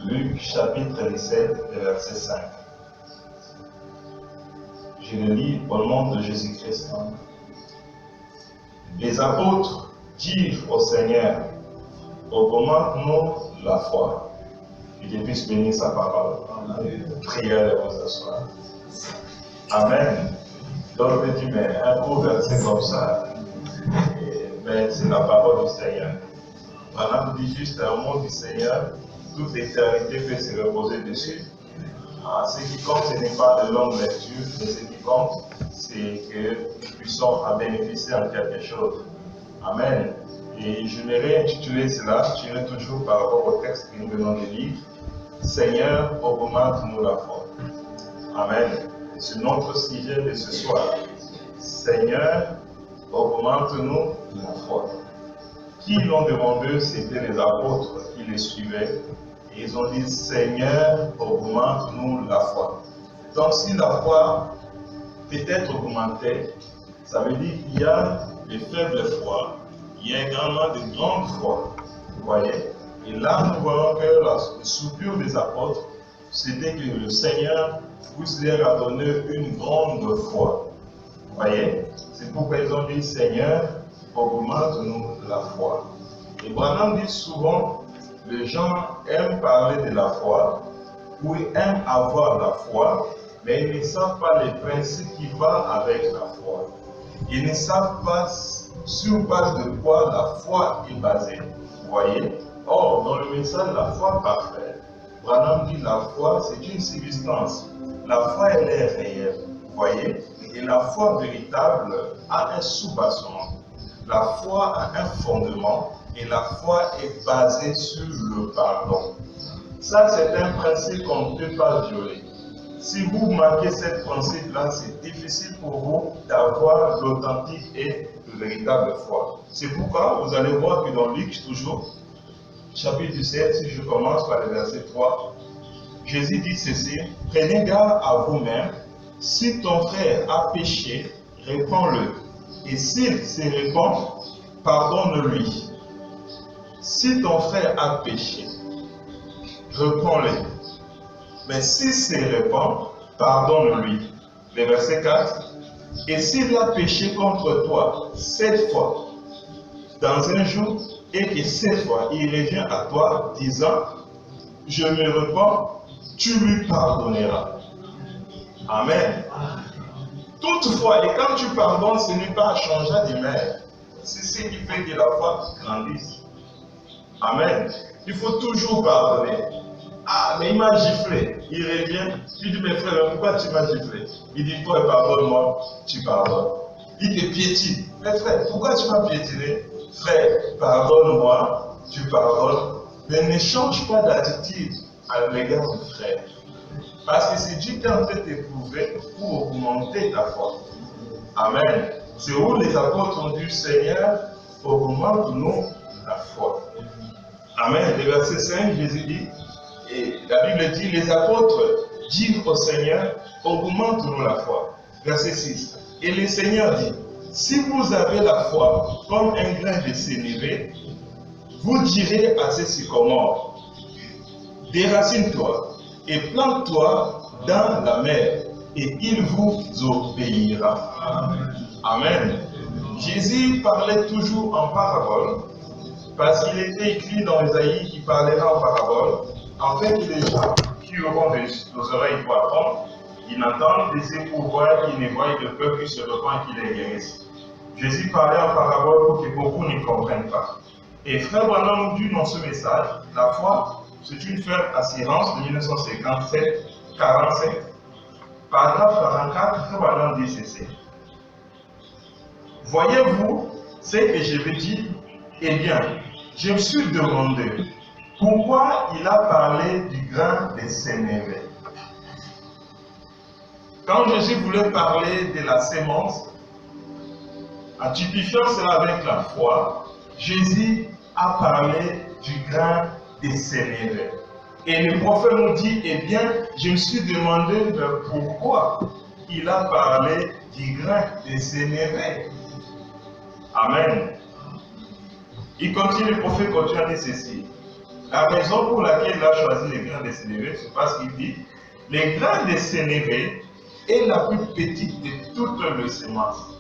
Luc chapitre 17, verset 5. Je le lis au nom de Jésus-Christ. Les apôtres dirent au Seigneur, augmente-nous la foi. Que Dieu puisse bénir sa parole. Prière de vous asseoir. Amen. Donc, je dis, mais un court verset comme ça, mais c'est la parole du Seigneur. Maintenant, je dis juste un mot du Seigneur, toute l'éternité peut se reposer dessus. Ce qui compte, ce n'est pas de longue lecture, mais ce qui compte, c'est que nous puissions en bénéficier en quelque chose. Amen. Et je vais réintituler cela, je dirai toujours par rapport au texte que nous venons de lire. Seigneur, augmente-nous la foi. Amen. C'est notre sujet de ce soir. Seigneur, augmente-nous la foi. Qui l'ont demandé, c'était les apôtres qui les suivaient. Et ils ont dit, Seigneur, augmente-nous la foi. Donc si la foi peut être augmentée, ça veut dire qu'il y a de faibles foi, il y a également de grandes foi. Vous voyez? Et là, nous voyons que le soupir des apôtres, c'était que le Seigneur puisse leur a donné une grande foi. Vous voyez? C'est pourquoi ils ont dit, Seigneur, augmente-nous la foi. Et Branham dit souvent, les gens aiment parler de la foi, ou aiment avoir la foi, mais ils ne savent pas les principes qui vont avec la foi. Ils ne savent pas sur base de quoi la foi est basée. Vous voyez? Or, dans le message de la foi parfaite, Branham dit la foi, c'est une substance. La foi, elle est réelle. Vous voyez? Et la foi véritable a un sous-bassement. La foi a un fondement et la foi est basée sur le pardon. Ça, c'est un principe qu'on ne peut pas violer. Si vous manquez ce principe-là, c'est difficile pour vous d'avoir l'authentique et le véritable foi. C'est pourquoi vous allez voir que dans Luc, toujours, chapitre 17, si je commence par le verset 3, Jésus dit ceci, prenez garde à vous-même, si ton frère a péché, réponds-le. Et s'il se répand, pardonne-lui. Si ton frère a péché, reprends-le. Mais s'il se répand, pardonne-lui. Le verset 4. Et s'il a péché contre toi 7 fois dans un jour, et que 7 fois il revient à toi disant, je me repens, tu lui pardonneras. Amen. Toutefois, et quand tu pardonnes, ce n'est pas un changement d'humeur. C'est ce qui fait que la foi grandisse. Amen. Il faut toujours pardonner. Ah, mais il m'a giflé. Il revient. Tu dis, mes frères, pourquoi tu m'as giflé? Il dit, toi, pardonne-moi, tu pardonnes. Il te piétine. Mais frère, pourquoi tu m'as piétiné? Frère, pardonne-moi, tu pardonnes. Mais ne change pas d'attitude à l'égard du frère. Parce que c'est Dieu qui est en train de t'éprouver pour augmenter ta foi. Amen. C'est où les apôtres ont dit, Seigneur, augmente-nous la foi. Amen. Le verset 5, Jésus dit, et la Bible dit, les apôtres dirent au Seigneur, augmente-nous la foi. Verset 6. Et le Seigneur dit, si vous avez la foi comme un grain de sénévé, vous direz à ce sycomore, déracine-toi et plante-toi dans la mer, et il vous obéira. Amen. Amen. Jésus parlait toujours en parabole, parce qu'il était écrit dans Isaïe qui parlera en parabole, en fait, les gens qui auront des oreilles pour apprendre, ils n'entendent, des yeux pour voir, ils ne voient, de peur qu'ils se repentent et qu'ils les guérissent. Jésus parlait en parabole pour que beaucoup ne comprennent pas. Et Frère Branham dit dans ce message, la foi, c'est une ferme assurance de 1957-47. Paragraphe 44, Frère Branham dit ceci. Voyez-vous ce que je veux dire? Eh bien, je me suis demandé pourquoi il a parlé du grain de sénévé. Quand Jésus voulait parler de la sémence, en typifiant cela avec la foi, Jésus a parlé du grain de sénévé. Et le prophète nous dit, eh bien, je me suis demandé pourquoi il a parlé du grain de sénévé. Amen. Il continue, le prophète continue à dire ceci. La raison pour laquelle il a choisi les grains de sénévé, c'est parce qu'il dit les grains de sénévé est la plus petite de toutes les semences.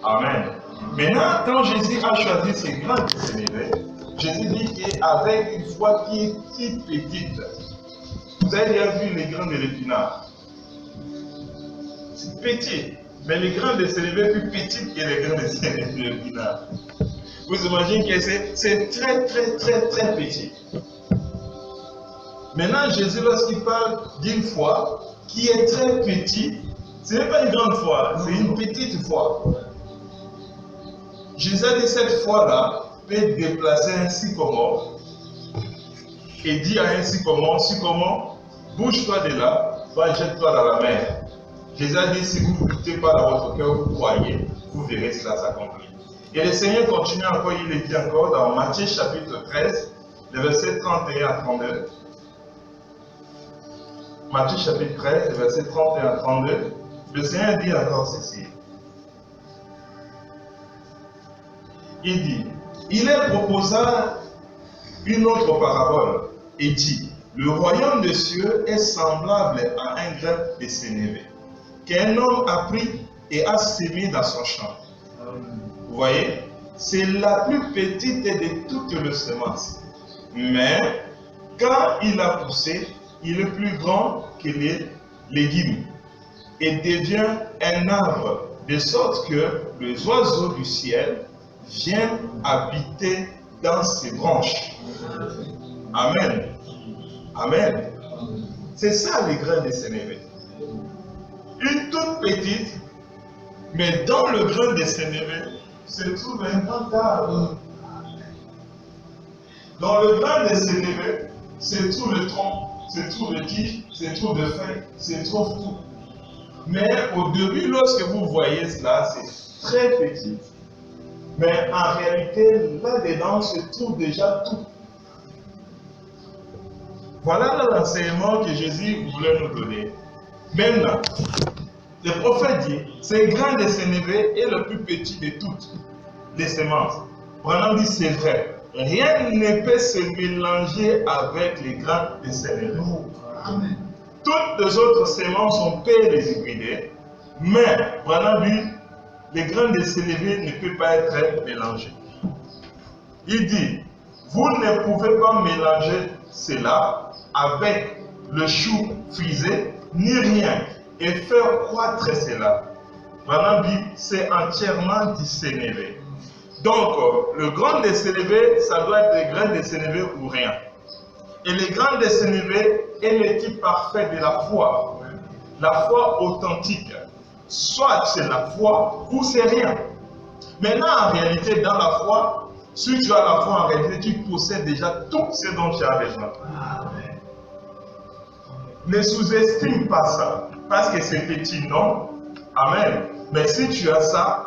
Amen. Maintenant, quand Jésus a choisi ces grains de sénévé, Jésus dit qu'avec une foi qui est si petite, vous avez déjà vu les grains de l'épinard. C'est petit, mais les grains de sénévé sont plus petits que les grains de l'épinard. Vous imaginez que c'est très petit. Maintenant, Jésus, lorsqu'il parle d'une foi qui est très petite, ce n'est pas une grande foi, c'est une petite foi. Jésus a dit cette foi-là peut déplacer un sycomore et dit à un sycomore, bouge-toi de là, va jette-toi dans la mer. Jésus a dit, si vous ne doutez pas dans votre cœur, vous croyez, vous verrez cela s'accomplir. Et le Seigneur continue encore, il est dit encore dans Matthieu chapitre 13, les versets 31 à 32. Matthieu chapitre 13, les versets 31 à 32, le Seigneur dit encore ceci. Il dit, il leur proposa une autre parabole et dit, le royaume des cieux est semblable à un grain de sénévé qu'un homme a pris et a sémé dans son champ. Vous voyez, c'est la plus petite de toutes les semences. Mais quand il a poussé, il est plus grand que les légumes et devient un arbre, de sorte que les oiseaux du ciel viennent habiter dans ses branches. Amen. Amen. C'est ça les grains de sénévé. Une toute petite, mais dans le grain de sénévé se trouve un grand arbre. Dans le grain de sénévé se trouve le tronc, se trouve le tige, se trouve le feuille, se trouve tout. Mais au début, lorsque vous voyez cela, c'est très petit. Mais en réalité, là-dedans se trouve déjà tout. Voilà l'enseignement que Jésus voulait nous donner. Maintenant, le prophète dit, ce grain de sénévé est le plus petit de toutes les semences. Branham dit, c'est vrai. Rien ne peut se mélanger avec les grains de sénévé. Amen. Toutes les autres semences, on peut les hybrider, mais Branham dit, les grains de sénévé ne peuvent pas être mélangés. Il dit, vous ne pouvez pas mélanger cela avec le chou frisé, ni rien, et faire croître cela. Branham dit, c'est entièrement du sénévé. Donc, le grain de sénévé, ça doit être des grains de sénévé ou rien. Et les grains de sénévé est le type parfait de la foi. La foi authentique. Soit c'est la foi ou c'est rien. Maintenant, en réalité, dans la foi, si tu as la foi, en réalité, tu possèdes déjà tout ce dont tu as besoin. Amen. Ne sous-estime pas ça, parce que c'est petit, non? Amen. Mais si tu as ça,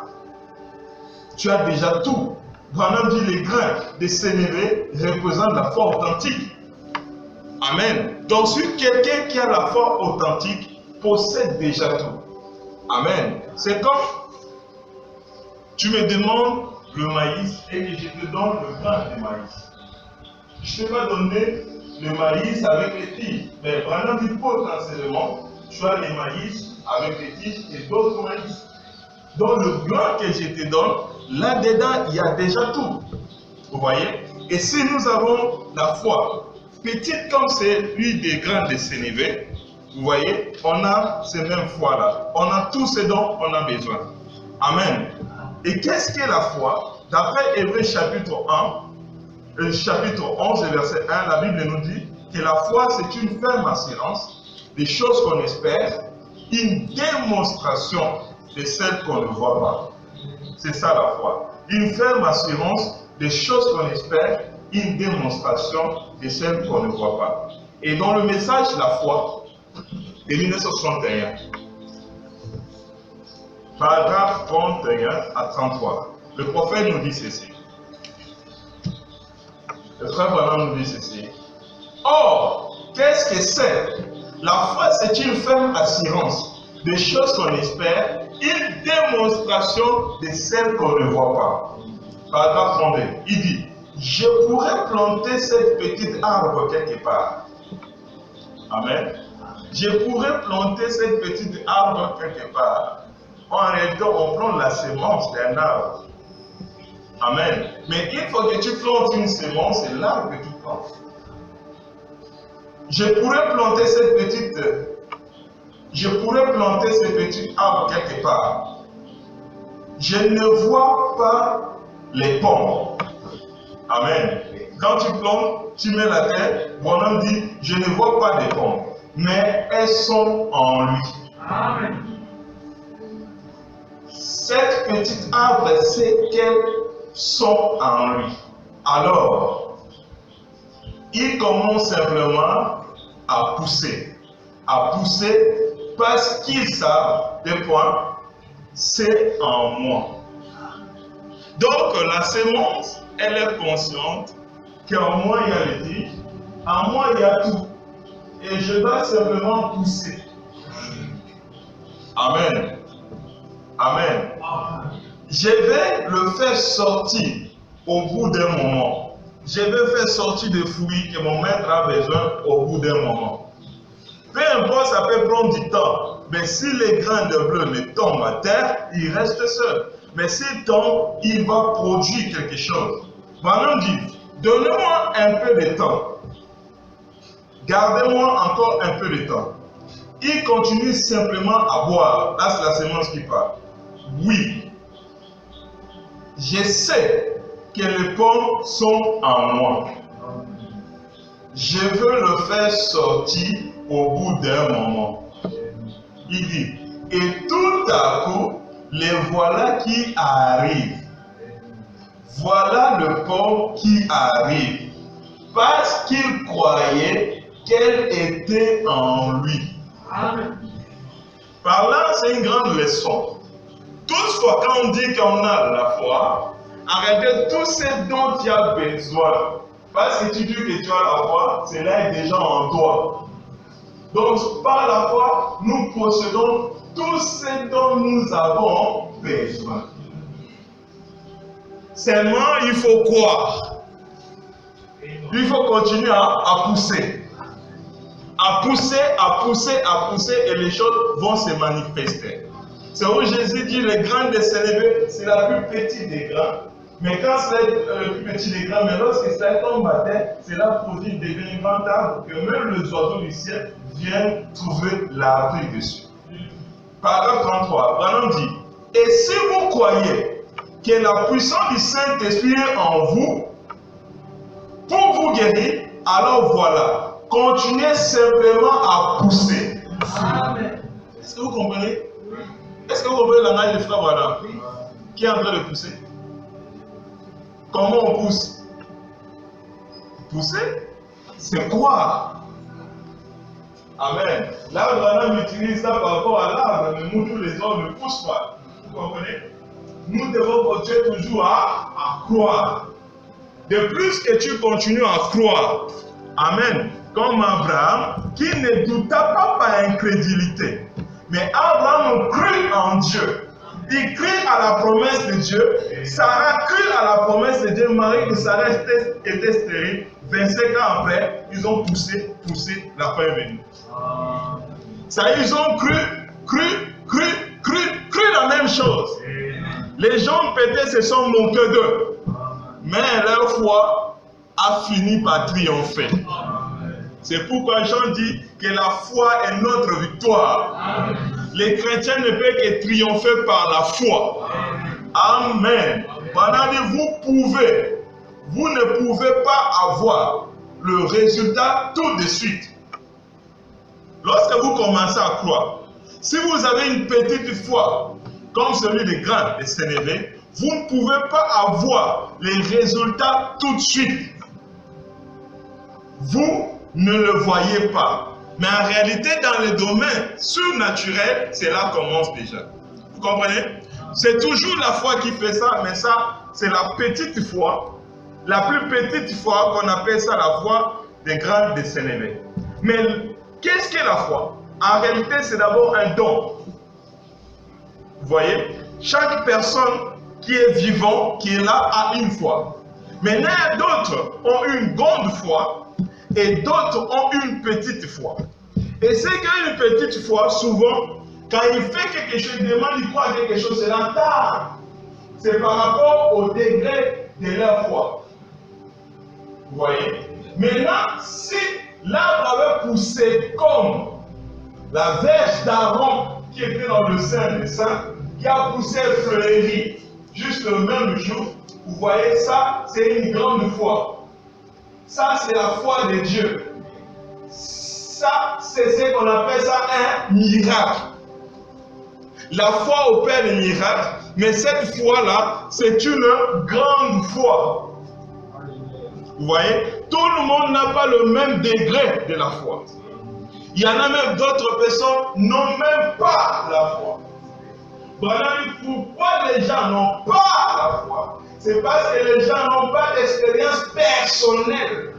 tu as déjà tout. Branham dit les grains de sénévé représentent la foi authentique. Amen. Donc, si quelqu'un qui a la foi authentique possède déjà tout. Amen. C'est comme tu me demandes le maïs et que je te donne le grain de maïs. Je ne peux pas donner le maïs avec les tiges. Mais Branham dit potentiellement, tu as les maïs avec les tiges et d'autres maïs. Dans le grain que je te donne, là-dedans, il y a déjà tout. Vous voyez? Et si nous avons la foi, petite comme celui des grains de sénévé, vous voyez, on a ces mêmes foi-là. On a tout ce dont on a besoin. Amen. Et qu'est-ce qu'est la foi? D'après Hébreux chapitre 1, chapitre 11, verset 1, la Bible nous dit que la foi, c'est une ferme assurance des choses qu'on espère, une démonstration de celles qu'on ne voit pas. C'est ça la foi. Une ferme assurance des choses qu'on espère, une démonstration de celles qu'on ne voit pas. Et dans le message La foi, de 1961, paragraphe 31 à 33, le prophète nous dit ceci. Le frère Branham nous dit ceci. Or, qu'est-ce que c'est? La foi, c'est une ferme assurance des choses qu'on espère, une démonstration de celles qu'on ne voit pas. Paragraphe 32, il dit, je pourrais planter cette petite arbre quelque part. Amen. Je pourrais planter cette petite arbre quelque part. En réalité, on prend la semence d'un arbre. Amen. Mais il faut que tu plantes une semence, c'est l'arbre que tu plantes. Je pourrais planter ce petit arbre quelque part. Je ne vois pas les pommes. Amen. Quand tu plantes, tu mets la terre, Bonhomme dit, je ne vois pas les pommes, mais elles sont en lui. Amen. Cette petite arbre sait qu'elles sont en lui. Alors, il commence simplement à pousser parce qu'ils savent des points, c'est en moi. Donc la semence, elle est consciente qu'en moi il y a le tige, en moi il y a tout, et je dois simplement pousser. Amen. Amen. Je vais le faire sortir au bout d'un moment. Je vais faire sortir des fruits que mon maître a besoin au bout d'un moment. Peu importe, ça peut prendre du temps. Mais si les grains de bleu ne tombent à terre, il reste seul. Mais s'il tombe, il va produire quelque chose. Manon dit, donnez-moi un peu de temps. Gardez-moi encore un peu de temps. Il continue simplement à boire. Là, c'est la semence qui parle. Oui, je sais que les pommes sont en moi. Je veux le faire sortir au bout d'un moment. Il dit, et tout à coup, les voilà qui arrivent. Voilà le pomme qui arrive. Parce qu'il croyait qu'elle était en lui. Amen. Par là, c'est une grande leçon. Toutefois, quand on dit qu'on a la foi, arrêtez tout ce dont tu as besoin. Parce que tu dis que tu as la foi, cela est déjà en toi. Donc, par la foi, nous possédons tout ce dont nous avons besoin. Seulement, il faut croire. Il faut continuer à pousser. À pousser, et les choses vont se manifester. C'est où Jésus dit les grains de sénévé, c'est la plus petite des grains. Mais quand c'est le plus petit des grains, mais lorsque ça tombe à terre, cela produit des grands arbres que même les oiseaux du ciel viennent trouver l'abri dessus. Paragraphe 33, Branham dit, et si vous croyez que la puissance du Saint-Esprit est en vous, pour vous guérir, alors voilà, continuez simplement à pousser. Amen. Est-ce que vous comprenez? Est-ce que vous comprenez la langage de frère Branham qui est en train de pousser? Comment on pousse? Pousser, c'est croire. Amen. Là, Branham utilise ça par rapport à l'arbre, mais nous, tous les hommes ne poussent pas. Vous comprenez? Nous devons continuer toujours à croire. De plus que tu continues à croire, Amen, comme Abraham, qui ne douta pas par incrédulité. Mais Abraham crut en Dieu. Il crut à la promesse de Dieu. Sarah crut à la promesse de Dieu. Marie et Sarah étaient stériles. 25 ans après, ils ont poussé, la fin est venue. Ça, ils ont cru la même chose. Les gens peut-être se sont moqués d'eux. Mais leur foi a fini par triompher. C'est pourquoi Jean dit que la foi est notre victoire. Amen. Les chrétiens ne peuvent que triompher par la foi. Amen. Vous ne pouvez pas avoir le résultat tout de suite. Lorsque vous commencez à croire, si vous avez une petite foi, comme celui des grains de sénévé, vous ne pouvez pas avoir les résultats tout de suite. Vous ne le voyez pas. Mais en réalité, dans le domaine surnaturel, cela commence déjà. Vous comprenez? C'est toujours la foi qui fait ça, mais ça, c'est la petite foi. La plus petite foi qu'on appelle ça la foi des grains de sénévé. Mais qu'est-ce qu'est la foi? En réalité, c'est d'abord un don. Vous voyez? Chaque personne qui est vivant, qui est là, a une foi. Maintenant, d'autres ont une grande foi et d'autres ont une petite foi. Et ceux qui ont une petite foi, souvent, quand il fait quelque chose, il demande, il croit à quelque chose, c'est l'entend. C'est par rapport au degré de leur foi. Vous voyez? Maintenant, si l'arbre avait poussé comme la verge d'Aaron qui était dans le sein des saints, qui a poussé et fleuri juste le même jour, vous voyez, ça, c'est une grande foi. Ça, c'est la foi de Dieu. Ça, c'est ce qu'on appelle ça un miracle. La foi opère des miracles, mais cette foi-là, c'est une grande foi. Vous voyez, tout le monde n'a pas le même degré de la foi. Il y en a même d'autres personnes qui n'ont même pas la foi. Pourquoi les gens n'ont pas la foi? C'est parce que les gens n'ont pas d'expérience personnelle.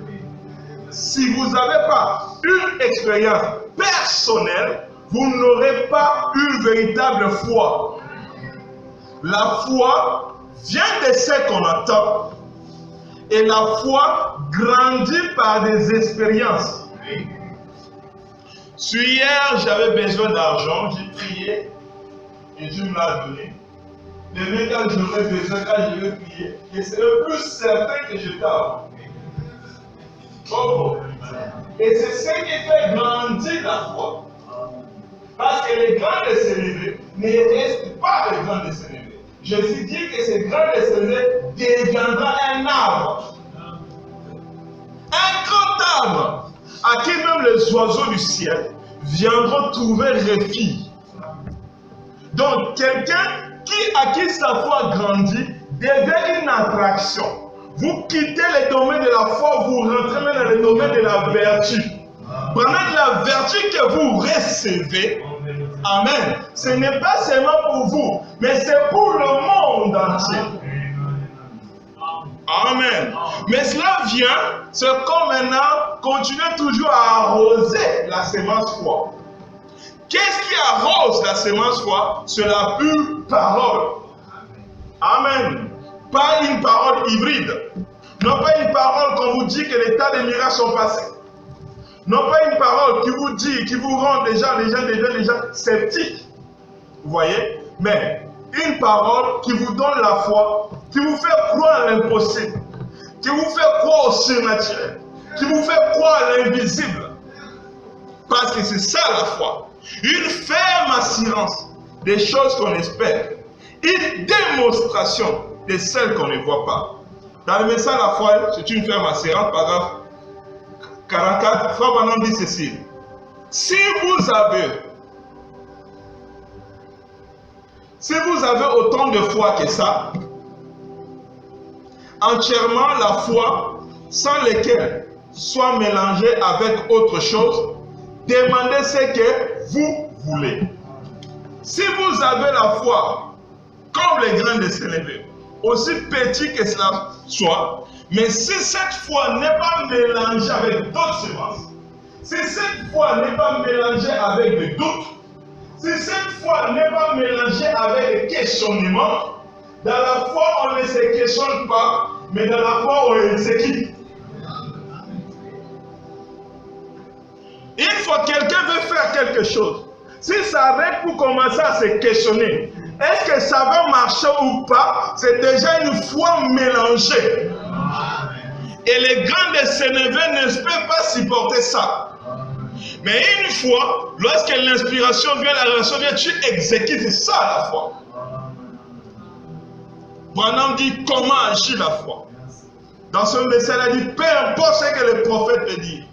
Si vous n'avez pas une expérience personnelle, vous n'aurez pas une véritable foi. La foi vient de ce qu'on entend. Et la foi grandit par des expériences. Hier, j'avais besoin d'argent, j'ai prié et Dieu me l'a donné. Demain, quand j'aurai besoin, quand je vais prier, et c'est le plus certain que je t'ai. Oh. Et c'est ce qui fait grandir la foi. Parce que les grands de s'élever ne restent pas les grands de s'élever. Jésus dit que ces grands de s'élever deviendra un arbre. Un grand arbre à qui même les oiseaux du ciel viendront trouver refuge. Donc, quelqu'un à qui sa foi grandit devient une attraction. Vous quittez les domaines de la foi, vous rentrez même dans les domaines de la vertu. Pendant la vertu que vous recevez, amen, ce n'est pas seulement pour vous, mais c'est pour le monde entier. Amen. Mais cela vient, c'est comme maintenant, continuer toujours à arroser la semence foi. Qu'est-ce qui arrose la semence foi? C'est la pure parole. Amen. Pas une parole hybride. Non pas une parole qu'on vous dit que les tas de miracles sont passés. Non pas une parole qui vous dit, qui vous rend déjà sceptiques. Vous voyez? Mais une parole qui vous donne la foi, qui vous fait croire à l'impossible, qui vous fait croire au surnaturel, qui vous fait croire à l'invisible. Parce que c'est ça la foi. Une ferme assurance des choses qu'on espère. Une démonstration de celles qu'on ne voit pas. Dans le message la foi, c'est une ferme assurance, paragraphe 44, Frère Branham dit ceci. Si vous avez autant de foi que ça, entièrement la foi, sans laquelle soit mélangée avec autre chose, demandez ce que vous voulez. Si vous avez la foi, comme les grains de sénévé, aussi petit que cela soit, mais si cette foi n'est pas mélangée avec d'autres semences, si cette foi n'est pas mélangée avec des doutes, si cette foi n'est pas mélangée avec des questionnements, dans la foi on ne se questionne pas, mais dans la foi on s'équipe. Une fois que quelqu'un veut faire quelque chose, s'il s'arrête pour commencer à se questionner, est-ce que ça va marcher ou pas? C'est déjà une foi mélangée. Et les grands de Sénévé ne peuvent pas supporter ça. Mais une fois, lorsque l'inspiration vient, la relation vient, tu exécutes ça la foi. Branham dit comment agit la foi. Dans son message, il a dit peu importe ce que le prophète peut dire,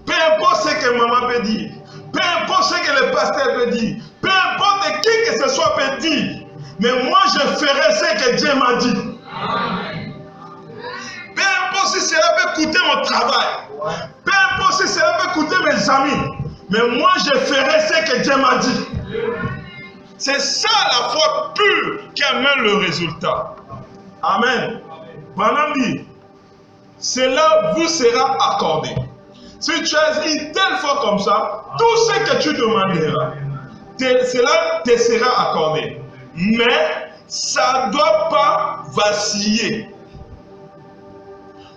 peu importe ce que maman peut dire, peu importe ce que le pasteur peut dire, peu importe qui que ce soit peut dire, mais moi je ferai ce que Dieu m'a dit. Peu importe si cela peut coûter mon travail, peu importe si cela peut coûter mes amis, mais moi je ferai ce que Dieu m'a dit. C'est ça la foi pure qui amène le résultat. Amen. Branham dit, cela vous sera accordé. Si tu as une telle foi comme ça, tout ce que tu demanderas, cela te sera accordé. Mais ça ne doit pas vaciller.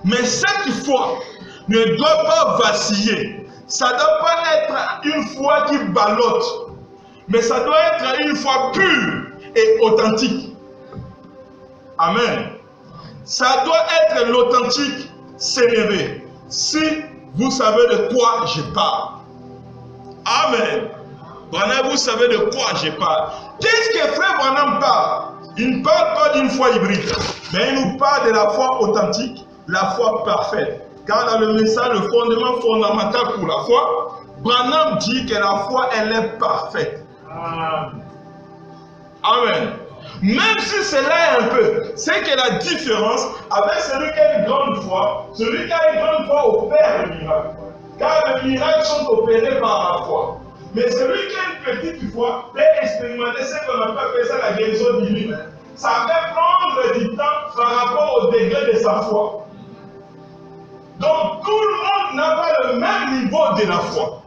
Mais cette foi ne doit pas vaciller. Ça ne doit pas être une foi qui ballotte. Mais ça doit être une foi pure et authentique. Amen. Ça doit être l'authentique s'élever. Si vous savez de quoi je parle. Amen. Branham, vous savez de quoi je parle. Qu'est-ce que Frère Branham parle? Il ne parle pas d'une foi hybride, mais il nous parle de la foi authentique, la foi parfaite. Car dans le message, le fondement fondamental pour la foi, Branham dit que la foi, elle est parfaite. Amen. Même si cela est un peu, c'est que la différence avec celui qui a une grande foi, celui qui a une grande foi opère le miracle. Car les miracles sont opérés par la foi. Mais celui qui a une petite foi peut expérimenter ce qu'on appelle ça la guérison divine. Ça peut prendre du temps par rapport au degré de sa foi. Donc tout le monde n'a pas le même niveau de la foi.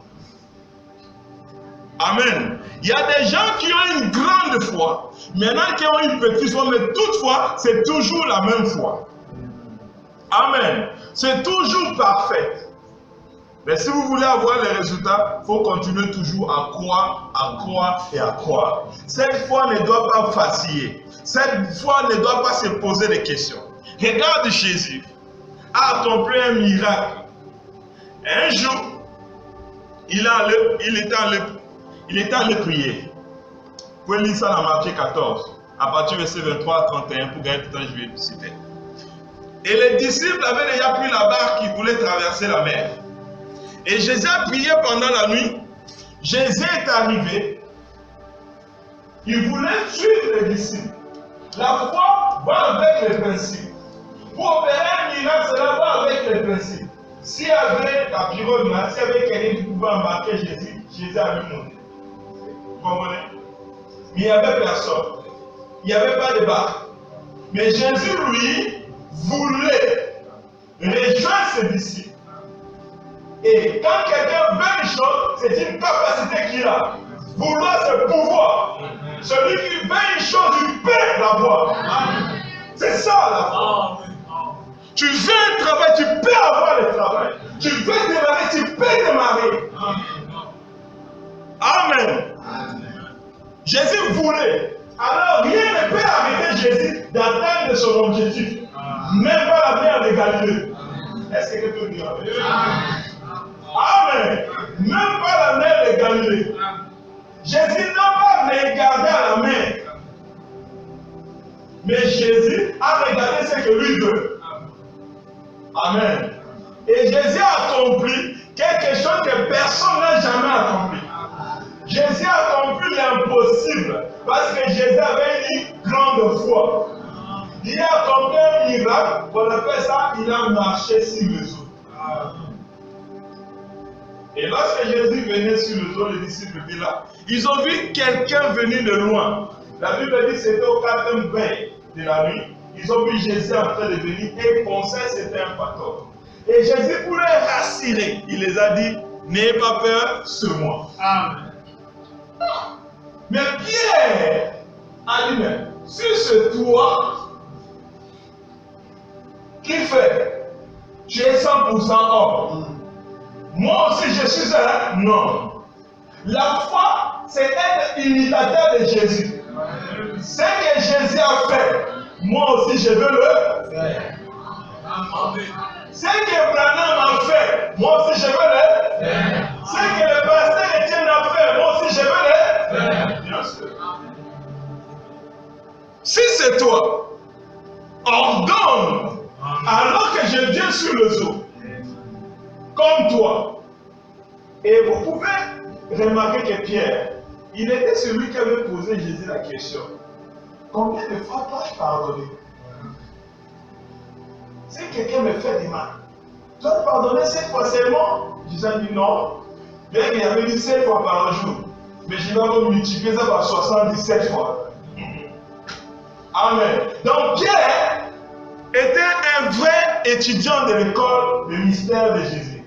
Amen. Il y a des gens qui ont une grande foi, maintenant qui ont une petite foi, mais toutefois, c'est toujours la même foi. Amen. C'est toujours parfait. Mais si vous voulez avoir les résultats, il faut continuer toujours à croire et à croire. Cette foi ne doit pas vaciller. Cette foi ne doit pas se poser des questions. Regarde Jésus a accompli un miracle. Un jour, il était allé prier. Vous pouvez lire ça dans Matthieu 14, à partir du verset 23 à 31, pour gagner tout le temps, je vais le citer. Et les disciples avaient déjà pris la barque qui voulait traverser la mer. Et Jésus a prié pendant la nuit. Jésus est arrivé. Il voulait suivre les disciples. La foi va avec les principes. Pour opérer un miracle, cela va avec les principes. S'il y avait la pirogue là, s'il y avait quelqu'un qui pouvait embarquer Jésus, Jésus a lui monté. Vous comprenez? Mais il n'y avait personne. Il n'y avait pas de barque. Mais Jésus, lui, voulait rejoindre ses disciples. Et quand quelqu'un veut une chose, c'est une capacité qu'il a. Vouloir, c'est pouvoir. Celui qui veut une chose, il peut l'avoir. C'est ça la foi. Tu veux un travail, tu peux avoir le travail. Tu veux démarrer, tu peux démarrer. Amen. Jésus voulait. Alors rien ne peut arrêter Jésus d'atteindre son objectif. Même pas la mer de Galilée. Est-ce que tu peux dire Amen. Même pas la mer de Galilée. Jésus n'a pas regardé à la mer. Mais Jésus a regardé ce que lui veut. Amen. Et Jésus a accompli quelque chose que personne n'a jamais accompli. Jésus a accompli l'impossible parce que Jésus avait une grande foi. Il a accompli un miracle, on appelle ça, il a marché sur les eaux. Et lorsque Jésus venait sur les eaux, les disciples étaient là. Ils ont vu quelqu'un venir de loin. La Bible dit que c'était au 4e veille de la nuit. Ils ont vu Jésus en train de venir et pensaient que c'était un fantôme. Et Jésus, pour les rassurer, il les a dit, n'ayez pas peur, c'est moi. Amen. Mais Pierre a dit, mais si c'est toi qui fais, tu es 100% homme. Moi aussi je suis un non. La foi, c'est être imitateur de Jésus. Ce que Jésus a fait, moi aussi je veux le faire. Ce que Branham a fait, moi aussi je veux le faire. Ce que le pasteur Étienne a fait, moi aussi je veux le faire. Bien sûr. Si c'est toi, ordonne, alors que je viens sur les eaux, comme toi. Et vous pouvez remarquer que Pierre, il était celui qui avait posé Jésus la question. Combien de fois dois-je pardonner? Si quelqu'un me fait du mal, dois-je pardonner 7 fois seulement? Jésus a dit non. Bien qu'il avait dit 7 fois par jour. Mais je vais multiplier ça par 77 fois. Amen. Donc Pierre était un vrai étudiant de l'école de mystère de Jésus.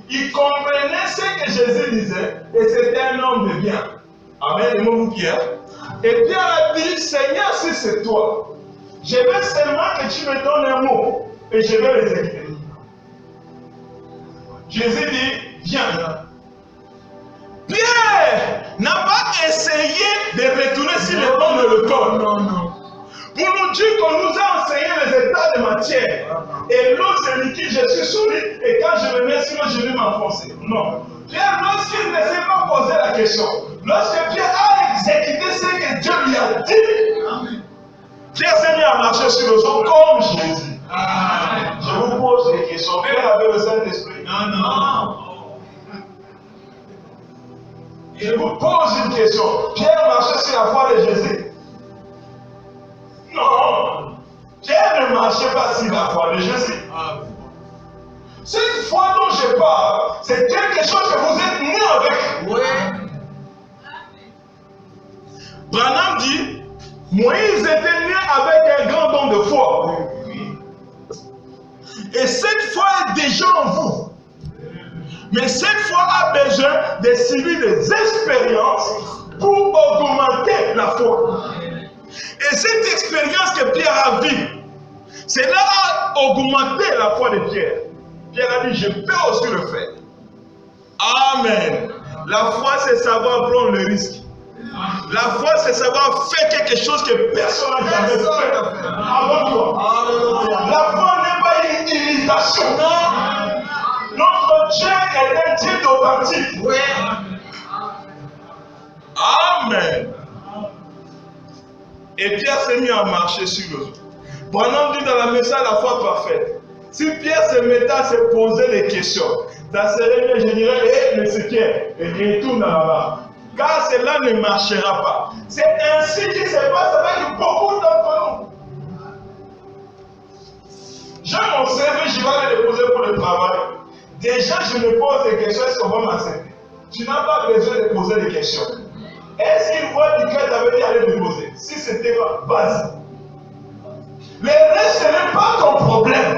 Il comprenait ce que Jésus disait et c'était un homme de bien. Amen. Aimez-vous Pierre? Et Pierre a dit, Seigneur, si c'est toi, je veux seulement que tu me donnes un mot. et je vais les exécuter. Jésus dit, viens. Pierre n'a pas essayé de retourner sur le banc de l'école. Pour nous dire qu'on nous a enseigné les états de matière. Et l'eau c'est liquide, je suis solide, et quand je me mets sur l'eau, je vais m'enfoncer. Non. Pierre, lorsqu'il ne s'est pas posé la question, lorsque Pierre a exécuté ce que Dieu lui a dit, Pierre s'est mis à marcher sur le sol comme Jésus. Je vous pose des questions. Pierre avait le Saint-Esprit? Non. Je vous pose une question. Pierre marchait sur la foi de Jésus? Non. Pierre ne marchait pas sur la foi de Jésus. Cette foi dont je parle, c'est quelque chose que vous êtes né avec. Oui. Branham dit, Moïse était né avec un grand don de foi. Et cette foi est déjà en vous. Mais cette foi a besoin de suivre des expériences pour augmenter la foi. Et cette expérience que Pierre a vue, cela a augmenté la foi de Pierre. Pierre a dit, je peux aussi le faire. Amen. La foi, c'est savoir prendre le risque. La foi, c'est savoir faire quelque chose que personne n'a jamais fait avant toi. La foi n'est pas une imitation. Notre Dieu est un Dieu authentique. Oui. Amen. Et Pierre s'est mis à marcher sur l'eau. Branham dit dans la message la foi parfaite. Si Pierre se mettait à se poser des questions, ça serait mieux, je dirais, le secret, et retourne là-bas. Car cela ne marchera pas. C'est ainsi qu'il se passe avec beaucoup d'entre nous. J'ai mon CV, je vais le déposer pour le travail. Déjà, je me pose des questions, est-ce qu'on va m'accepter? Tu n'as pas besoin de poser des questions. Est-ce qu'il voit du cas t'avais dit aller déposer? Si c'était pas, vas-y. Le reste, ce n'est pas ton problème.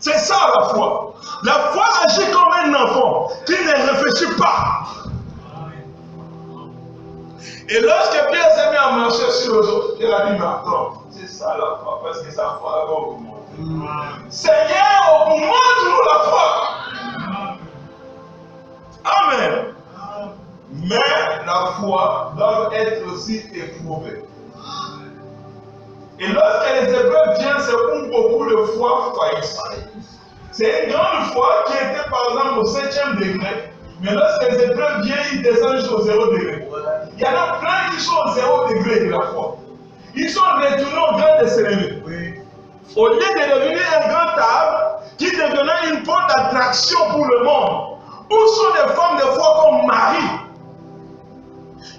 C'est ça la foi. La foi agit comme un enfant qui ne réfléchit pas. Et lorsque Pierre s'est mis à marcher sur les autres, il a dit, mais attends, c'est ça la foi, parce que sa foi va augmenter. Seigneur, augmente-nous la foi. Amen. Mais la foi doit être aussi éprouvée. Et lorsque les épreuves viennent, c'est où beaucoup de foi faillissent. C'est une grande foi qui était par exemple au 7e degré, mais lorsque les épreuves viennent, ils descendent jusqu'au 0 degré. Il y en a plein qui sont au 0 degré de la foi. Ils sont retournés au grand de s'élever. Au lieu de devenir un grand arbre qui devenait une porte d'attraction pour le monde. Où sont des femmes de foi comme Marie,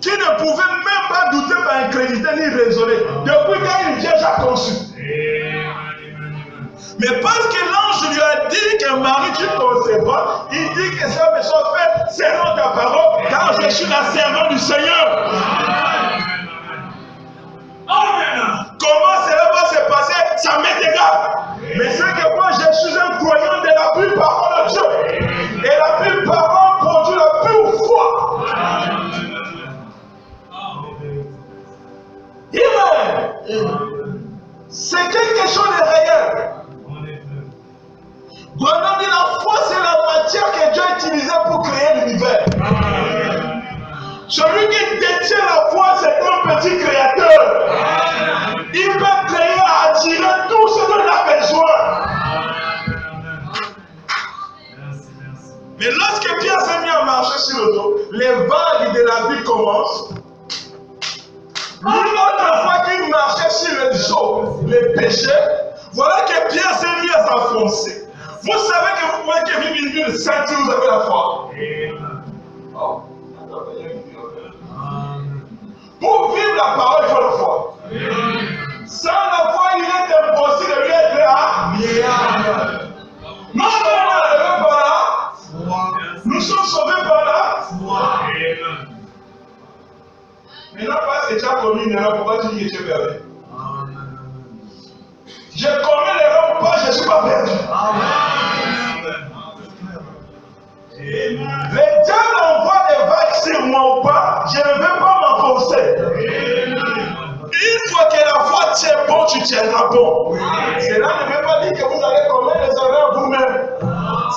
qui ne pouvaient même pas douter, pas incréditer ni raisonner, depuis qu'elle vient déjà conçue. Mais parce que l'ange lui a dit que Marie, tu concevras, il dit que ça me soit fait selon ta parole, car je suis la servante du Seigneur. Amen. Comment cela va se passer, ça m'est égal. Mais c'est que moi, je suis un croyant de la pure parole de Dieu. Et la pure parole produit la pure foi. Amen. C'est quelque chose de réel. Branham dit la foi, c'est la matière que Dieu a utilisée pour créer l'univers. Celui qui détient la foi, c'est un petit créateur. Il peut créer, attirer tout ce dont il a besoin. Mais lorsque Pierre s'est mis à marcher sur le dos, les vagues de la vie commencent. Une autre fois qu'il marchait sur les eaux, les péchés, voilà que Pierre s'est mis à s'enfoncer. Vous savez que vous pouvez vivre une vie de sainte si vous avez la foi. Oh. Pour vivre la parole, il faut la foi. Sans la foi, il est impossible de lui être là. Non, non, par là. Nous sommes sauvés par là. Maintenant, parce que tu as commis une erreur, pourquoi tu dis que tu es perdu? Je commets l'erreur ou pas, je ne suis pas perdu. Le diable envoie des vagues sur moi ou pas, je ne vais pas m'enfoncer. Une fois que la foi tient bon, tu tiendras bon. Cela ne veut pas dire que vous allez commettre les erreurs vous-même.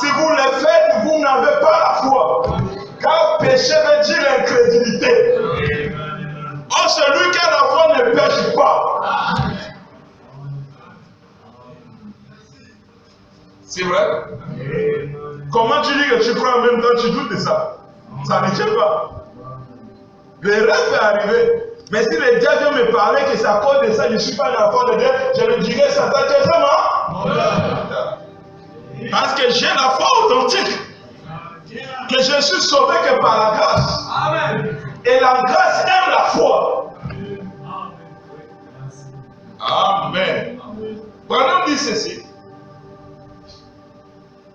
Si vous le faites, vous n'avez pas la foi. Car péché veut dire l'incrédulité. Or, celui qui a la foi ne pêche pas. C'est vrai? Comment tu dis que tu crois en même temps, tu doutes de ça? Ça ne tient pas. Le rêve peut arriver. Mais si le diable vient me parler que c'est à cause de ça, je ne suis pas un enfant de Dieu, je lui dirai ça, tu es vraiment? Parce que j'ai la foi authentique. Que je suis sauvé que par la grâce. Amen. Et la grâce aime la foi. Amen. Branham dit ceci.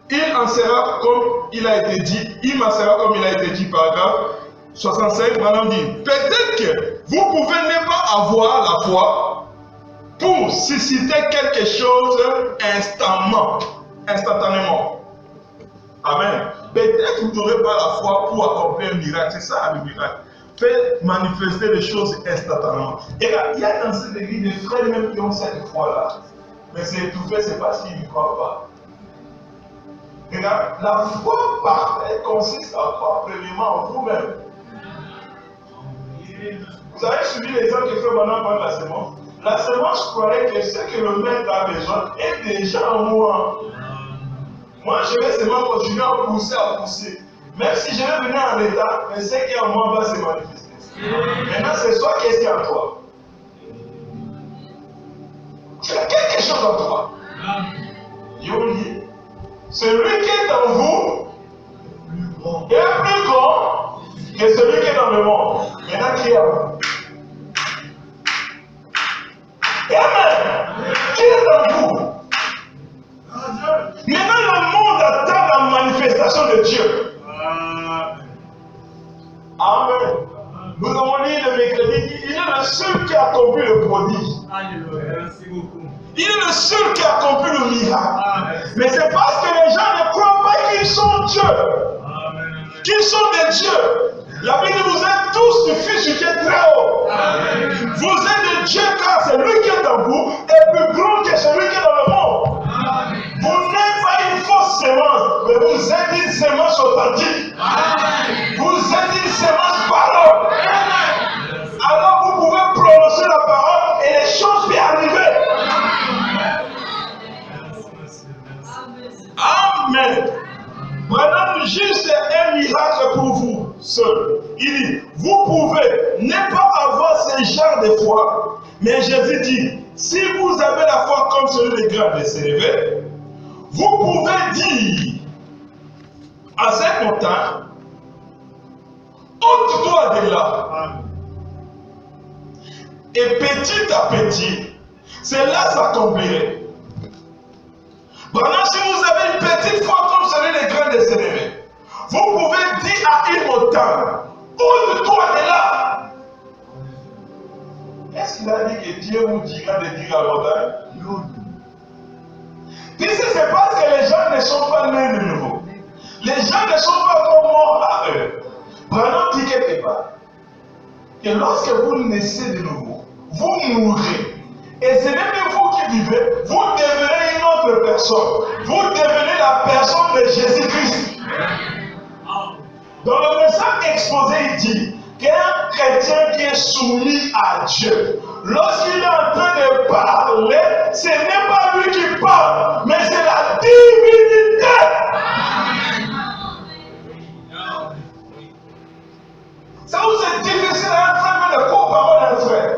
Il en sera comme il a été dit. Il m'en sera comme il a été dit, paragraphe 65. Branham dit, peut-être que vous pouvez ne pas avoir la foi pour susciter quelque chose instantanément. Amen. Peut-être que vous n'aurez pas la foi pour accomplir un miracle. C'est ça le miracle. Fait manifester les choses instantanément. Et là, il y a dans cette église des frères même qui ont cette foi-là. Mais c'est étouffé, c'est parce qu'ils ne croient pas. Et là, la foi parfaite consiste à croire premièrement en vous-même. Vous avez suivi l'exemple que fait maintenant par la semence. La semence croyait que ce que le maître a besoin est déjà en moi. Moi, je vais seulement continuer à pousser. Même si je vais venir en état, mais ce qui est en moi va se manifester. Maintenant, c'est toi, qu'est-ce qui est en toi? Tu as quelque chose en toi. Yoli. Celui qui est en vous est plus grand que celui qui est dans le monde. Maintenant, qui est en vous? Amen. Qui est en vous? Maintenant, le monde attend la manifestation de Dieu. Amen. Nous avons dit le mercredi, il est le seul qui a accompli le prodige. Merci beaucoup. Il est le seul qui a accompli le miracle. Mais c'est parce que les gens ne croient pas qu'ils sont Dieu. Qu'ils sont des dieux. La Bible dit, vous êtes tous du Fils du Dieu très haut. Vous êtes des dieux car celui qui est en vous est plus grand que celui qui est dans le monde. Vous n'êtes pas une fausse sémence, mais vous êtes une sémence authentique. Vous êtes une sémence parole. Alors vous pouvez prononcer la parole et les choses peuvent arriver. Amen. Maintenant, juste un miracle pour vous seul. Il dit, vous pouvez ne pas avoir ce genre de foi, mais Jésus dit, si vous avez la foi comme celui des grains de sénévé, vous pouvez dire à cette montagne, ôte-toi de là. Et petit à petit, cela s'accomplirait. Maintenant, si vous avez une petite foi comme celui des grains de sénévé, vous pouvez dire à une montagne, ôte-toi de là. Est-ce qu'il a dit que Dieu vous dira de dire à la montagne? Non. Puisque c'est parce que les gens ne sont pas nés de nouveau. Les gens ne sont pas comme morts à eux. Prenons dit quelque part que lorsque vous naissez de nouveau, vous mourrez. Et ce n'est pas vous qui vivez, vous devenez une autre personne. Vous devenez la personne de Jésus-Christ. Dans le message exposé, il dit qu'un chrétien qui est soumis à Dieu, lorsqu'il est en train de parler, ce n'est pas lui qui parle, mais c'est la divinité. Ça vous est difficile à un frère de co-parole d'un frère.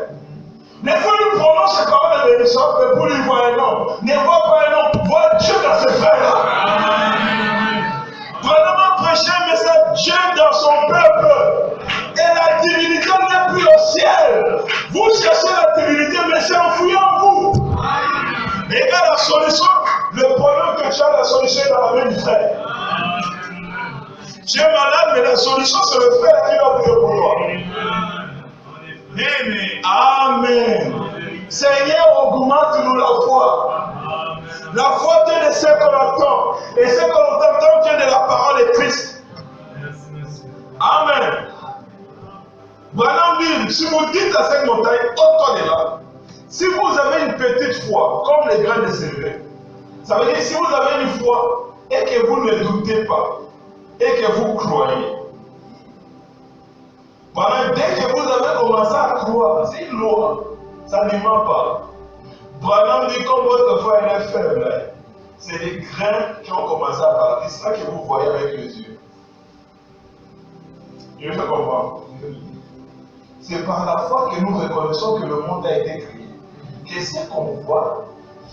Ne faut lui prononcer les paroles de l'émission, mais pour lui voir un homme. Ne vois pas un homme, vois Dieu dans ce frère-là. Vraiment prêcher un message, Dieu dans son peuple. Et la divinité n'est plus au ciel. Vous cherchez la divinité, mais c'est enfoui en vous. Et quand la solution, le problème que tu as, la solution est dans la main du frère. Tu es malade, mais la solution, c'est le frère qui va prier pour toi. Amen. Seigneur, augmente-nous la foi. La foi vient de ce qu'on entend. Et ce qu'on entend vient de la parole de Christ. Amen. Branham dit, si vous dites à cette montagne, ôte-toi de là. Si vous avez une petite foi, comme les grains de sénévé. Ça veut dire si vous avez une foi et que vous ne doutez pas et que vous croyez. Dès que vous avez commencé à croire, c'est une loi, ça ne ment pas. Branham dit comme votre foi est faible, c'est les grains qui ont commencé à partir, c'est ça que vous voyez avec les yeux. Je me fais comprendre. C'est par la foi que nous reconnaissons que le monde a été créé. Que ce qu'on voit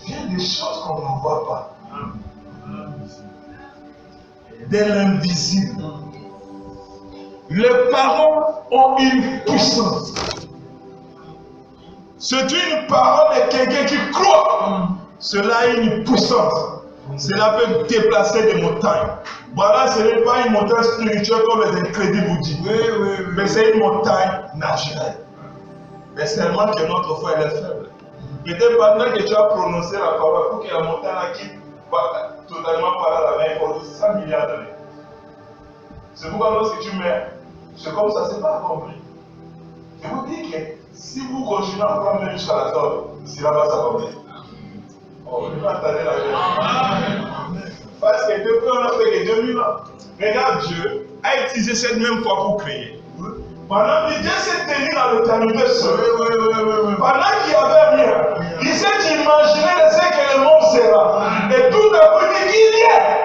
vient des choses qu'on ne voit pas. De l'invisible. Les paroles ont une puissance. C'est une parole de quelqu'un qui croit. Cela a une puissance. Cela peut déplacer des montagnes. Voilà, ce n'est pas une montagne spirituelle comme les incrédules vous disent. Mais c'est une montagne naturelle. Mais seulement que notre foi elle est faible. Peut-être maintenant que tu as prononcé la parole pour que la montagne quitte totalement par la main, il faut 100 milliards d'années. C'est pourquoi lorsque tu mets, c'est comme ça, c'est pas accompli. Je vous dis que si vous continuez à prendre même jusqu'à la tombe, cela va s'accomplir. Oh, vous pas attendre la vie. Parce que depuis on a fait que 2000 ans. Regarde, Dieu a utilisé cette même foi pour créer. Pendant que Dieu s'est tenu dans l'éternité seul. Pendant qu'il n'y avait rien, il s'est imaginé de ce que le monde sera. Et tout à coup, il dit qu'il y est.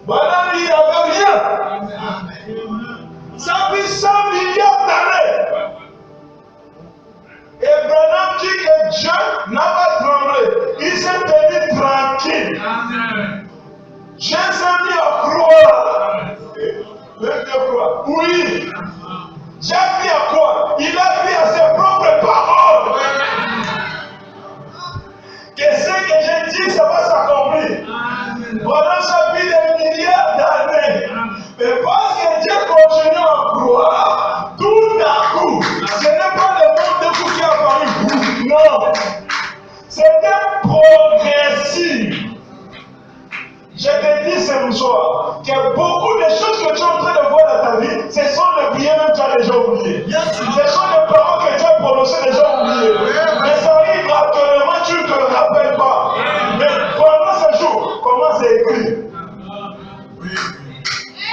Pendant qu'il n'y avait rien. Ça fait 100 milliards d'années. Et Branham dit que Dieu n'a pas tremblé. Il s'est tenu tranquille. Dieu s'est mis à croire. Oui. Dieu a pris à quoi? Il a pris à ses propres paroles. Que ce que j'ai dit, ça va s'accomplir. Pendant ça fait des milliards d'années. Mais parce que Dieu continue à croire, tout à coup, ce n'est pas le monde de vous qui a apparu. Non. C'était progressif. Je te dis ce soir que beaucoup de choses que tu es en train de voir dans ta vie, ce sont les prières même que tu as déjà oubliées. Ce sont les paroles que tu as prononcées déjà oubliées. Mais ça arrive actuellement, tu ne te rappelles pas. Mais pendant ce jour, comment c'est écrit?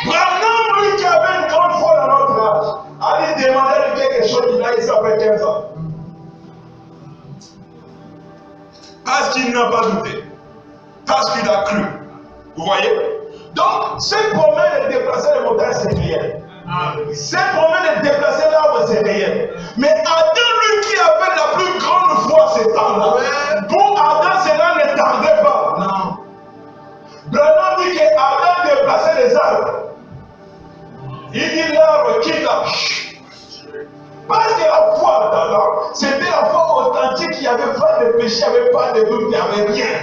Branham, lui qui avait une grande foi dans notre âge, allait demander quelque chose qu'il a ici après 15 ans. Parce qu'il n'a pas douté. Parce qu'il a cru. Vous voyez? Donc, cette promesse de déplacer les montagnes, c'est réel. Cette promesse de déplacer l'arbre, c'est réel. Mais Adam, lui qui avait la plus grande foi ces temps-là, pour Adam, cela ne tardait pas. Non. Branham dit que Adam déplaçait les arbres. Il dit l'arbre quitte la. Parce que la foi d'Adam, c'était la foi authentique, il n'y avait pas de péché, il n'y avait pas de doute, il n'y avait rien.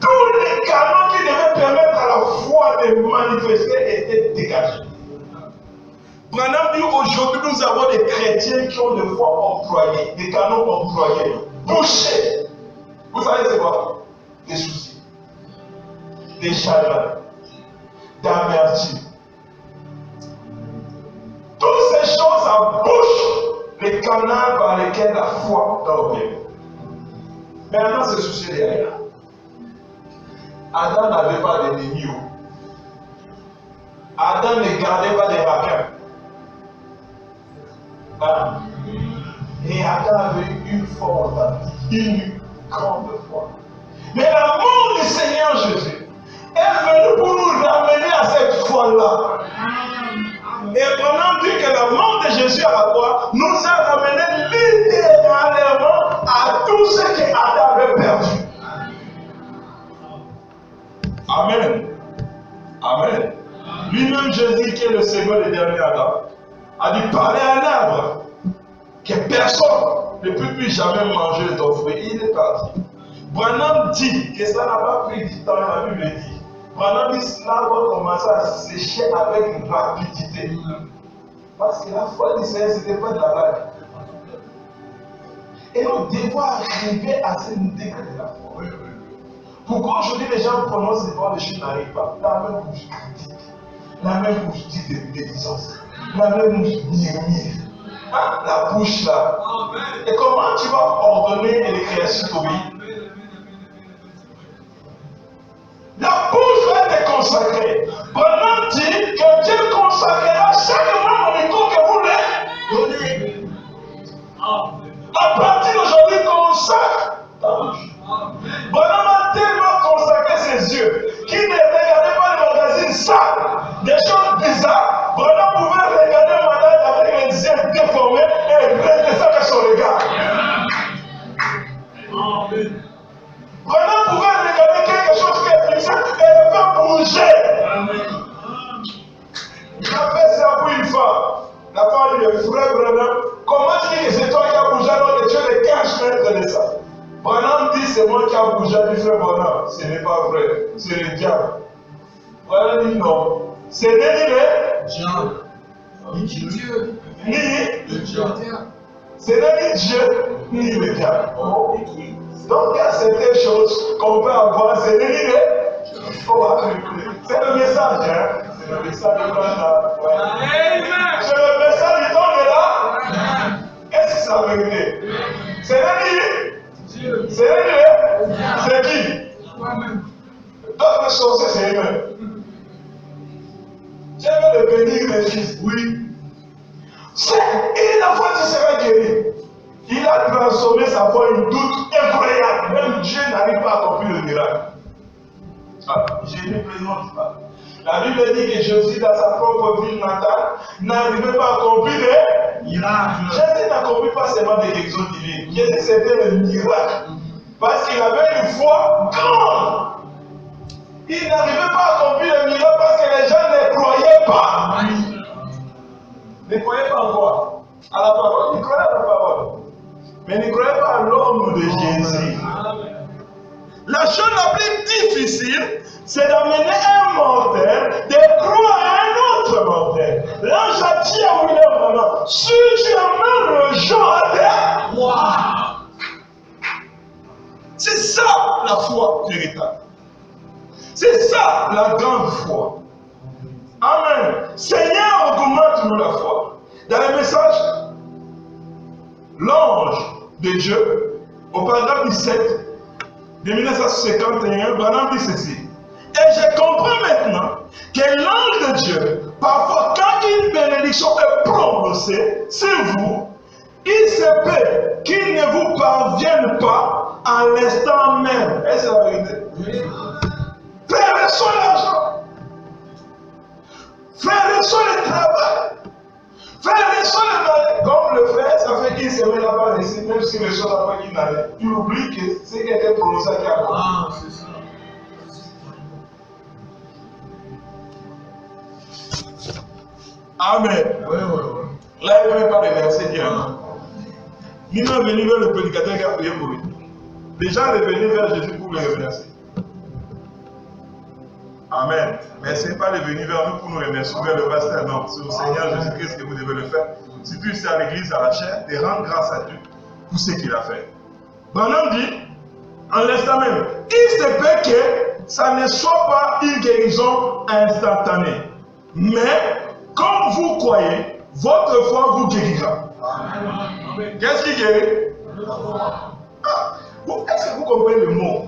Tous les canons qui devaient permettre à la foi de manifester étaient dégagés. Branham dit aujourd'hui nous avons des chrétiens qui ont des foi octroyées, des canons octroyés, bouchés. Vous savez c'est quoi? Des soucis, des chagrins, d'amertume. Toutes ces choses embouchent les canaux par lesquels la foi doit opérer. Maintenant, ce souci derrière. Adam n'avait pas d'ennemis. Adam ne gardait pas des raquins. Hein? Et Adam avait une foi authentique, une grande foi. Mais l'amour du Seigneur Jésus est venu pour nous ramener à cette foi-là. Et Branham dit que la mort de Jésus à la croix nous a ramené littéralement à tout ce que Adam avait perdu. Amen. Amen. Lui-même, Jésus, qui est le second et dernier Adam, a dit parler à un arbre que personne ne peut plus jamais manger de ton fruit. Il est parti. Branham dit que ça n'a pas pris du temps, la Bible dit. Branham dit que l'arbre commençait à sécher avec une rapidité. Parce que la foi du Seigneur, ce n'était pas de la blague. Et nous devons arriver à ce degré de la foi. Pourquoi aujourd'hui les gens prononcent les paroles de Dieu n'arrivent pas? La même bouche critique, la même bouche dit de médisance, la même bouche murmure. Hein? La bouche là. Et comment tu vas ordonner les créations d'obéir? La bouche va être consacrée. Pendant dit que Dieu consacrera chaque mois au niveau que vous voulez donner. À partir d'aujourd'hui, consacre ta bouche. Bonhomme a tellement consacré ses yeux qu'il ne regardait pas les magazines sales, des choses bizarres. Bonhomme pouvait regarder un malade avec les yeux déformés et rester ça avec son regard. Bonhomme pouvait regarder quelque chose qui est fixé et le faire bouger. Il a fait ça pour une femme. La femme dit, le frère Branham, comment tu dis que c'est toi qui as bougé alors que tu es le 15 mètres de ça? Branham dit, c'est moi qui ai bougé du frère Branham. Ce n'est pas vrai, c'est le diable. Branham dit non. Ce n'est ni le diable, ni Dieu, ni le diable. Ce n'est ni Dieu, ni le diable. Donc il y a certaines choses qu'on peut avoir, ce n'est ni le c'est le message, hein? C'est le message de Branham. C'est le message du temps de là. Est-ce que c'est la vérité? C'est Dieu. C'est Dieu. C'est qui? D'autres choses, c'est lui-même. Dieu veut le bénir, les fils. Oui. Et la foi, tu seras guéri. Il a transformé sa foi en doute incroyable. Même Dieu n'arrive pas à accomplir le miracle. Je ne plaisante pas. La Bible dit que Jésus, dans sa propre ville natale, n'arrivait pas à accomplir des miracles. Jésus n'accomplit pas seulement des guérisons divines. Jésus, c'était le miracle. Parce qu'il avait une foi grande. Il n'arrivait pas à accomplir le miracle parce que les gens ne croyaient pas. Ne croyaient pas en quoi? À la parole. Ils croyaient à la parole. Mais ne croyaient pas à l'homme de Jésus. La chose la plus difficile, c'est d'amener un mortel, de croire à un autre mortel. L'ange a dit à William Branham, si tu amènes le gens à terre, c'est ça la foi véritable. C'est ça la grande foi. Amen. Seigneur, augmente-nous la foi. Dans le message, l'ange de Dieu, au paragraphe 17, de 1951, Branham dit ceci. Et je comprends maintenant que l'ange de Dieu, parfois quand une bénédiction est prononcée sur vous, il se peut qu'il ne vous parvienne pas à l'instant même. Est-ce la vérité? Frère, reçois l'argent. Frère, reçois le travail. Frère, reçois le malheur. Comme le frère, ça fait qu'il se met là-bas ici, même si le soir n'a pas qu'il n'allait. Tu oublies que c'est quelqu'un prononcé qui a. Ah, c'est ça. Amen. Oui. Là, il ne veut pas remercier Dieu. Il n'est venu vers le prédicateur qui a prié pour lui. Les gens sont venus vers Jésus pour le remercier. Amen. Mais ce n'est pas de venir vers nous pour nous remercier, vers le pasteur. Non, c'est au Seigneur Jésus-Christ que vous devez le faire. Surtout ici à l'église, à la chair, de rendre grâce à Dieu pour ce qu'il a fait. Branham dit, en l'instant même, il se peut que ça ne soit pas une guérison instantanée. Mais, comme vous croyez, votre foi vous guérira. Qu'est-ce qui guérit? Est-ce que vous comprenez le mot?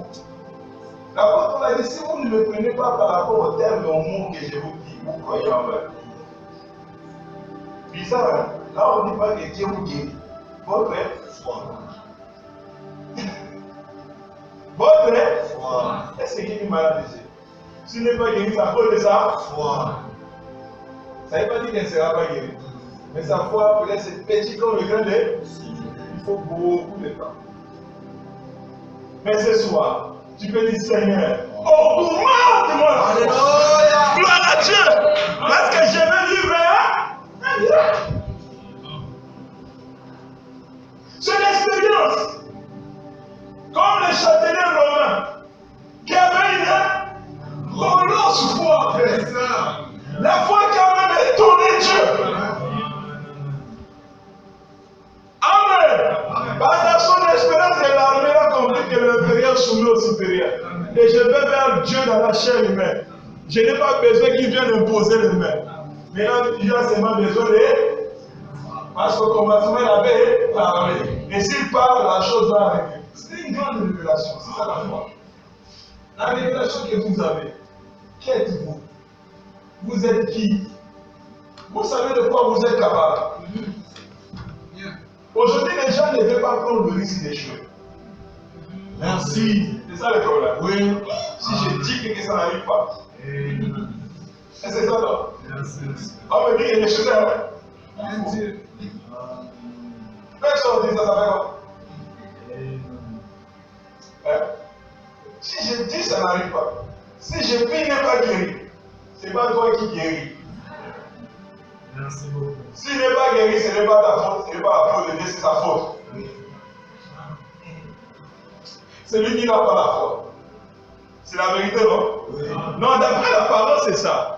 L'apôtre a dit, si vous ne me prenez pas par rapport au terme et au mot que je vous dis, vous croyez en vrai. Bizarre, hein? Là on ne dit pas que Dieu vous guérit. Votre foi. Votre foi. Est-ce qu'il y a une maladie? Si n'est pas guéri, ça cause de sa foi. Ça ne veut pas dire qu'elle ne sera pas guérie. Mais sa foi, peut-être c'est petit comme le grain de. Il faut beaucoup de temps. Mais ce soir, tu peux dire Seigneur, augmente-moi. Alléluia. Gloire à Dieu. Parce que je veux vivre un miracle. C'est l'expérience. Comme le châtelain romain qui avait une grosse foi. La foi qui a même étonné Dieu. Amen. Pendant son expérience de l'armée a compris que l'inférieur soumet au supérieur. Et je vais vers Dieu dans la chair humaine. Je n'ai pas besoin qu'il vienne imposer les mains. Maintenant, tu as seulement besoin de Parce qu'au commencement, il avait parlé. Et s'il parle, la chose va arriver. C'est une grande révélation. C'est ça la foi. La révélation que vous avez. Qui êtes-vous? Vous êtes qui? Vous savez de quoi vous êtes capable. Aujourd'hui, les gens ne veulent pas prendre le risque d'échouer. Merci. C'est ça le problème. Oui. Si je dis que ça n'arrive pas. C'est ça, non? On me dit qu'il y a des choses. Personne ne dit ça, ça fait quoi? Si je dis ça n'arrive pas. Si je prie n'est pas guéri. Ce n'est pas toi qui guéris. Merci beaucoup. S'il n'est pas guéri, ce n'est pas ta faute, ce n'est pas la faute de Dieu, c'est sa faute. C'est lui qui n'a pas la foi. C'est la vérité, non? Oui. Non, d'après la parole, c'est ça.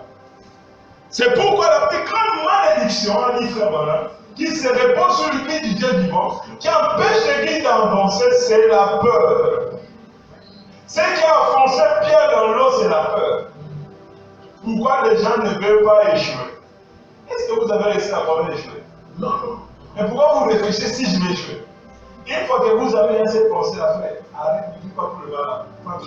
C'est pourquoi la plus grande malédiction, dit frère Marin, qui se répand sur le pied du Dieu vivant, qui empêche l'église d'avancer, c'est la peur. Ce qui a enfoncé Pierre dans l'eau, c'est la peur. Pourquoi les gens ne veulent pas échouer? Est-ce que vous avez laissé la parole échouer? Non. Mais pourquoi vous réfléchissez si je vais échouer? Une fois que vous avez cette pensée à faire, arrête, ne dis pas pour le mal.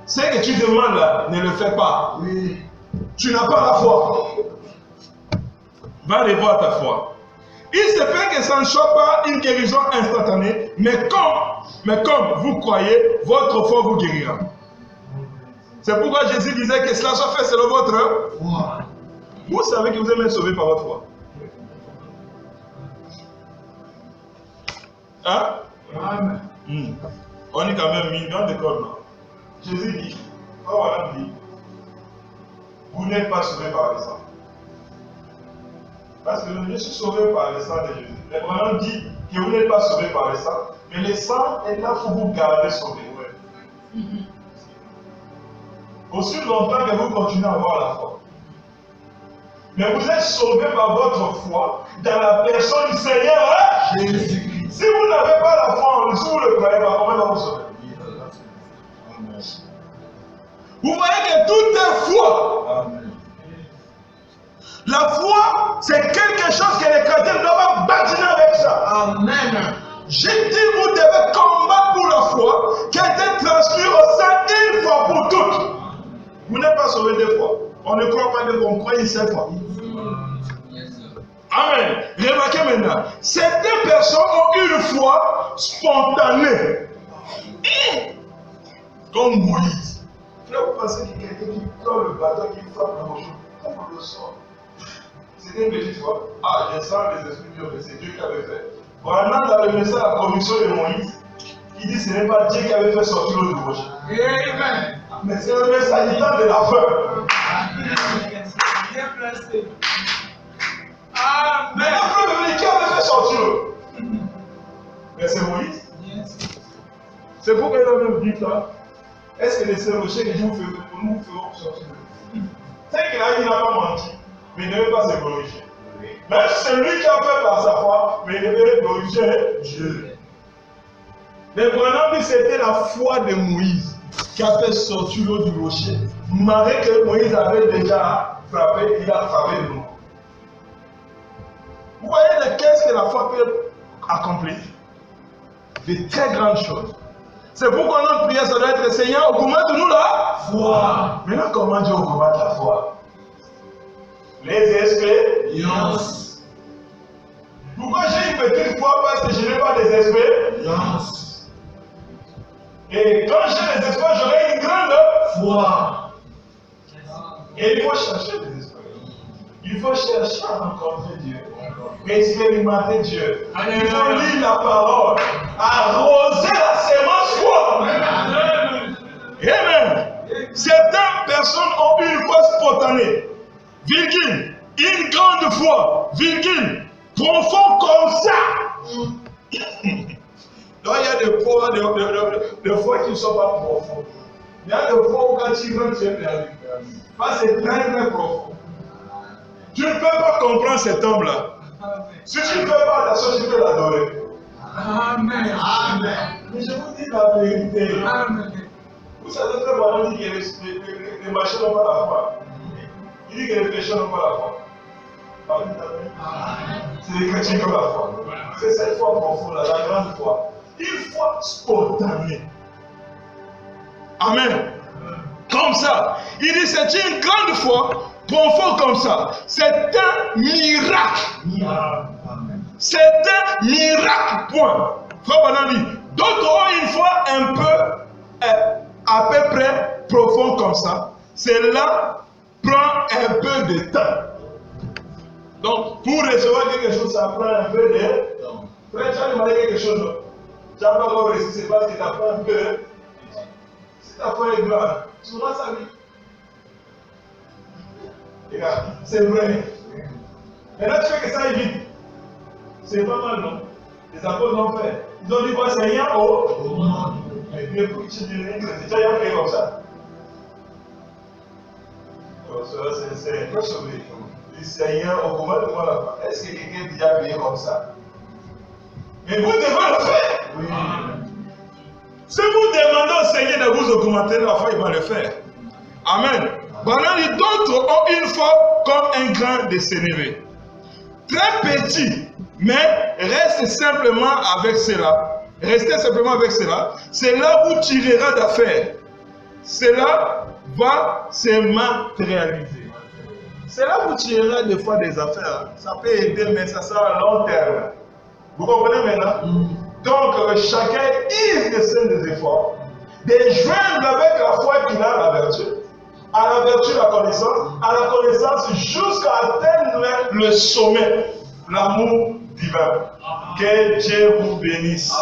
Ce que tu demandes là, ne le fais pas. Oui. Tu n'as pas la foi. Va aller voir ta foi. Il se peut que ça ne soit pas une guérison instantanée, mais comme vous croyez, votre foi vous guérira. C'est pourquoi Jésus disait que cela soit fait selon votre foi. Vous savez que vous êtes même sauvé par votre foi. Hein? Amen. On est quand même mis dans le corps, non? Jésus dit, vous n'êtes pas sauvé par le sang. Parce que je suis sauvé par le sang de Jésus. Mais Abraham dit que vous n'êtes pas sauvé par le sang, mais le sang est là pour vous garder sauvé. Ouais. Aussi longtemps que vous continuez à avoir la foi. Mais vous êtes sauvé par votre foi dans la personne du Seigneur Jésus. Si vous n'avez pas la foi en lui, si vous ne le croyez pas, comment va vous sauver? Vous voyez que tout est foi. Amen. La foi, c'est quelque chose que les chrétiens doivent bâtir avec ça. Amen. J'ai dit, vous devez combattre pour la foi qui a été transmise au sein une fois pour toutes. Vous n'êtes pas sauvé deux fois. On ne croit pas deux fois, on croit une seule fois. Amen. Remarquez maintenant, certaines personnes ont une foi spontanée. Comme Moïse. Là, vous pensez qu'il y a quelqu'un qui prend le bâton, qui frappe le rocher, comme on le sort. C'était une petite foi. Ah, je sens les esprits durs, mais c'est Dieu qui avait fait. Vraiment, dans le message de la conviction de Moïse, il dit que ce n'est pas Dieu qui avait fait sortir l'eau du rocher. Amen. Mais c'est le message du temps de la peur. Bien placé. Amen. Mais qui avait fait sortir l'eau? Mais c'est Moïse. C'est pourquoi il a même dit ça. Est-ce que les rochers que nous ferons sortir l'eau? C'est qu'il a dit, il n'a pas menti, mais il ne veut pas se glorifier. Même celui qui a fait par sa foi, mais il devait glorifier Dieu. Mais vraiment, c'était la foi de Moïse qui a fait sortir l'eau du rocher. Malgré que Moïse avait déjà frappé, il a frappé de l'eau. Vous voyez qu'est-ce que la foi peut accomplir? De très grandes choses. C'est pourquoi notre prière, ça doit être Seigneur, augmente-nous la foi. Maintenant, comment Dieu augmente la foi? Les expériences. Pourquoi j'ai une petite foi? Parce que je n'ai pas des expériences. Et quand j'ai des expériences, j'aurai une grande foi. Et il faut chercher des expériences. Il faut chercher à rencontrer Dieu. Expérimenter Dieu. Il faut lire la parole. Arroser la sémence foi. Amen. Certaines personnes ont une foi spontanée. Virgule. Une grande foi. Virgule. Profond comme ça. Donc il y a des fois qui ne sont pas profondes. Il y a des fois où quand tu rentres, tu es perdu. Parce que c'est très très profond. Tu ne peux pas comprendre cet homme-là. Si tu ne fais pas attention, tu peux l'adorer. Amen. Amen. Mais je vous dis la vérité. Amen. Vous savez très bien dit que les machins n'ont pas la foi. Il dit que les pécheurs n'ont pas la foi. C'est les chrétiens qui ont la foi. C'est cette foi profonde, la grande foi. Une foi spontanée. Amen. Comme ça. Il dit c'est une grande foi profonde comme ça. C'est un miracle. C'est un miracle, point. Frère Branham dit, d'autres ont une foi un peu, à peu près profond comme ça. Cela prend un peu de temps. Donc, pour recevoir quelque chose, ça prend un peu de temps. Frère, tu as demandé quelque chose. Tu n'as pas encore réussi, c'est parce que tu as pris un peu. Si ta foi est grande, tu auras sa vie. Regarde, c'est vrai. Maintenant, tu fais que ça aille vite. C'est pas mal, non? Les apôtres l'ont fait. Ils ont dit quoi? Seigneur, au nom. Mais depuis que tu dis tu as fait comme ça. C'est un peu sauvé. Le Seigneur, au moment de moi là-bas, est-ce que quelqu'un a déjà prié comme ça? Mais vous devez le faire. Oui. Si vous demandez au Seigneur de vous augmenter la foi, il va le faire. Amen. D'autres ont une foi comme un grain de sénévé. Très petit, mais reste simplement avec cela. Restez simplement avec cela. Cela vous tirera d'affaires. Cela va se matérialiser. Cela vous tirera des fois des affaires. Ça peut aider, mais ça sera à long terme. Vous comprenez maintenant? Donc, chacun use des efforts, de joindre avec la foi qu'il a la vertu. À la vertu, la connaissance jusqu'à atteindre le sommet, l'amour divin. Que Dieu vous bénisse.